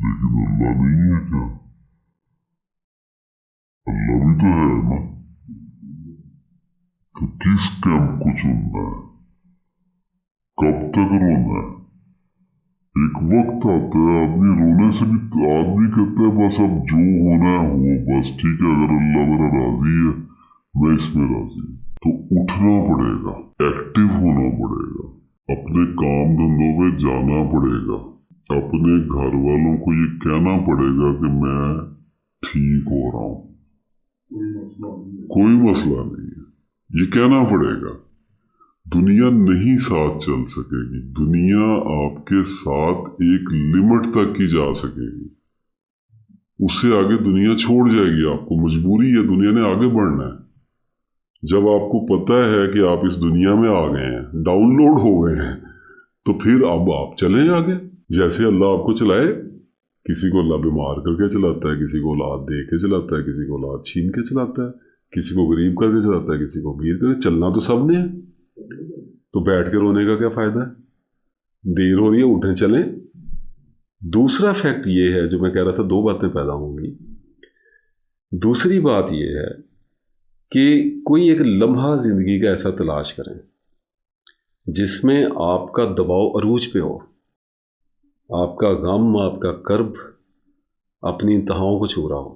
لیکن اللہ نہیں ہے کیا؟ اللہ بھی تو ہے نا. تو کس کیمپ کو چننا ہے؟ کب تک رونا ہے؟ ایک وقت آتا ہے آدمی رونے سے بھی آدمی کہتا ہے بس اب جو ہونا ہے ہو، بس ٹھیک ہے، اگر اللہ میرا راضی ہے میں اس میں راضی ہوں. تو اٹھنا پڑے گا، ایکٹیو ہونا پڑے گا، اپنے کام دھندوں پہ جانا پڑے گا، اپنے گھر والوں کو یہ کہنا پڑے گا کہ میں ٹھیک ہو رہا ہوں، کوئی مسئلہ نہیں ہے، یہ کہنا پڑے گا. دنیا نہیں ساتھ چل سکے گی، دنیا آپ کے ساتھ ایک لمٹ تک ہی جا سکے گی، اس سے آگے دنیا چھوڑ جائے گی. آپ کو مجبوری ہے، دنیا نے آگے بڑھنا ہے. جب آپ کو پتہ ہے کہ آپ اس دنیا میں آ گئے ہیں، ڈاؤن لوڈ ہو گئے ہیں، تو پھر اب آپ چلیں آگے جیسے اللہ آپ کو چلائے. کسی کو اللہ بیمار کر کے چلاتا ہے، کسی کو اولاد دے کے چلاتا ہے، کسی کو اولاد چھین کے چلاتا ہے، کسی کو غریب کر کے چلاتا ہے، کسی کو امیر کر کے. چلنا تو سب نے ہے، تو بیٹھ کے رونے کا کیا فائدہ ہے؟ دیر ہو رہی ہے، اٹھیں چلیں. دوسرا فیکٹ یہ ہے جو میں کہہ رہا تھا، دو باتیں پیدا ہوں گی. دوسری بات یہ ہے کہ کوئی ایک لمحہ زندگی کا ایسا تلاش کریں جس میں آپ کا دباؤ عروج پہ ہو، آپ کا غم، آپ کا کرب اپنی انتہاؤں کو چھو رہا ہو.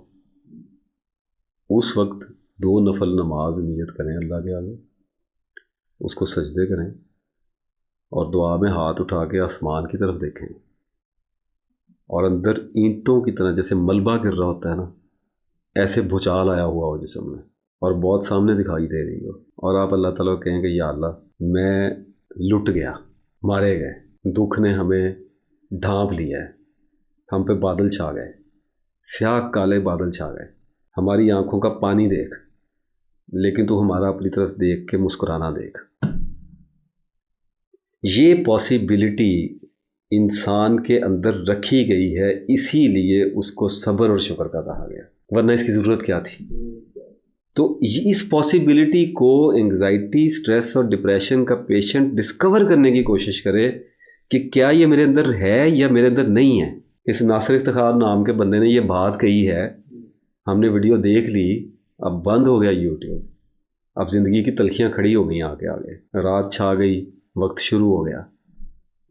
اس وقت 2 نفل نماز نیت کریں اللہ کے آگے، اس کو سجدے کریں اور دعا میں ہاتھ اٹھا کے آسمان کی طرف دیکھیں، اور اندر اینٹوں کی طرح جیسے ملبہ گر رہا ہوتا ہے نا، ایسے بھوچال آیا ہوا ہو جسم میں اور بہت سامنے دکھائی دے رہی ہو، اور آپ اللہ تعالیٰ کو کہیں کہ یا اللہ میں لٹ گیا، مارے گئے، دکھ نے ہمیں ڈھانپ لیا ہے، ہم پہ بادل چھا گئے، سیاہ کالے بادل چھا گئے، ہماری آنکھوں کا پانی دیکھ، لیکن تو ہمارا اپنی طرف دیکھ کے مسکرانا دیکھ. یہ پاسیبلٹی انسان کے اندر رکھی گئی ہے، اسی لیے اس کو صبر اور شکر کا کہا گیا، ورنہ اس کی ضرورت کیا تھی؟ تو اس پاسیبلٹی کو انگزائٹی، سٹریس اور ڈپریشن کا پیشنٹ ڈسکور کرنے کی کوشش کرے کہ کیا یہ میرے اندر ہے یا میرے اندر نہیں ہے. اس ناصر افتخار نام کے بندے نے یہ بات کہی ہے، ہم نے ویڈیو دیکھ لی، اب بند ہو گیا یوٹیوب، اب زندگی کی تلخیاں کھڑی ہو گئیں آگے، رات چھا گئی، وقت شروع ہو گیا،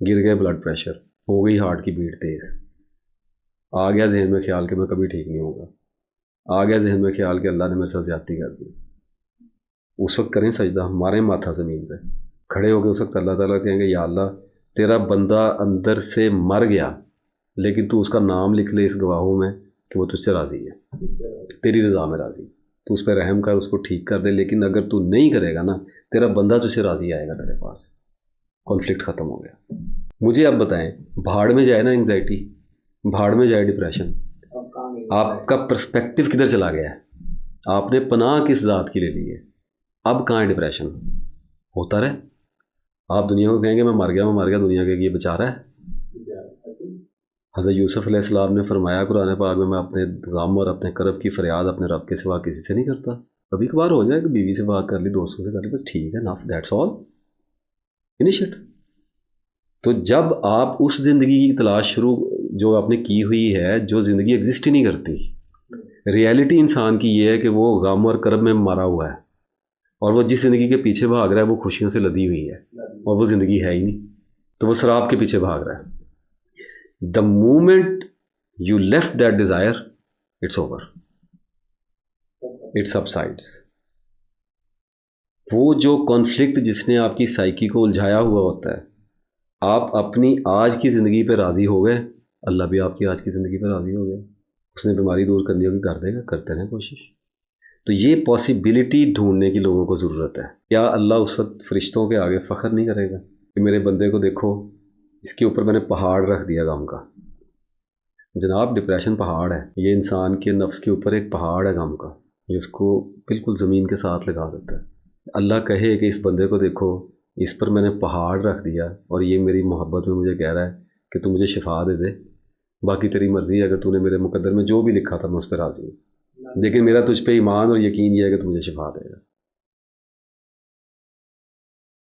گر گئے بلڈ پریشر، ہو گئی ہارٹ کی بیٹ تیز، آ گیا ذہن میں خیال کہ میں کبھی ٹھیک نہیں ہوگا، آ گیا ذہن میں خیال کہ اللہ نے میرے ساتھ زیادتی کر دی. اس وقت کریں سجدہ، ماریں ماتھا زمین پہ، کھڑے ہو کے اس وقت اللہ تعالیٰ کہیں گے یا اللہ تیرا بندہ اندر سے مر گیا، لیکن تو اس کا نام لکھ لے اس گواہوں میں کہ وہ تجھ سے راضی ہے، تیری رضا میں راضی، تو اس پہ رحم کر، اس کو ٹھیک کر دے. لیکن اگر تو نہیں کرے گا نا، تیرا بندہ تجھ سے راضی آئے گا تیرے پاس، کانفلکٹ ختم ہو گیا. مجھے اب بتائیں، بھاڑ میں جائے نا انگزائٹی، بھاڑ میں جائے ڈپریشن، آپ کا پرسپیکٹیو کدھر چلا گیا ہے؟ آپ نے پناہ کس ذات کی لے لی ہے؟ اب کہاں ہے ڈپریشن؟ ہوتا رہے، آپ دنیا کو کہیں گے میں مر گیا، دنیا کے یہ بچا رہا ہے. حضرت یوسف علیہ السلام نے فرمایا قرآن پاک میں اپنے غم اور اپنے کرب کی فریاد اپنے رب کے سوا کسی سے نہیں کرتا. کبھی کبھار ہو جائے کہ بیوی سے بات کر لی، دوستوں سے کر لی، بس ٹھیک ہے، ناف دیٹس آل، فنش اٹ. تو جب آپ اس زندگی کی تلاش شروع جو آپ نے کی ہوئی ہے، جو زندگی ایگزسٹ ہی نہیں کرتی، ریئلٹی انسان کی یہ ہے کہ وہ غم اور کرب میں مارا ہوا ہے، اور وہ جس زندگی کے پیچھے بھاگ رہا ہے وہ خوشیوں سے لدی ہوئی ہے، اور وہ زندگی ہے ہی نہیں، تو وہ سراب کے پیچھے بھاگ رہا ہے. The moment you left that desire, it's over. It subsides. وہ جو کانفلکٹ جس نے آپ کی سائیکی کو الجھایا ہوا ہوتا ہے، آپ اپنی آج کی زندگی پہ راضی ہو گئے، اللہ بھی آپ کی آج کی زندگی پہ راضی ہو گیا. اس نے بیماری دور کرنی ہوگی، کر دے گا، کرتے رہیں کوشش. تو یہ پاسیبلٹی ڈھونڈنے کی لوگوں کو ضرورت ہے. کیا اللہ اس وقت فرشتوں کے آگے فخر نہیں کرے گا کہ میرے بندے کو دیکھو، اس کے اوپر میں نے پہاڑ رکھ دیا غم کا؟ جناب ڈپریشن پہاڑ ہے، یہ انسان کے نفس کے اوپر ایک پہاڑ ہے غم کا، یہ اس کو بالکل زمین کے ساتھ لگا دیتا ہے. اللہ کہے کہ اس بندے کو دیکھو، اس پر میں نے پہاڑ رکھ دیا، اور یہ میری محبت میں مجھے کہہ رہا ہے کہ تو مجھے شفا دے دے، باقی تیری مرضی ہے، اگر تو نے میرے مقدر میں جو بھی لکھا تھا میں اس پہ راضی ہوں، لیکن میرا تجھ پہ ایمان اور یقین یہ ہے کہ تو مجھے شفا دے گا.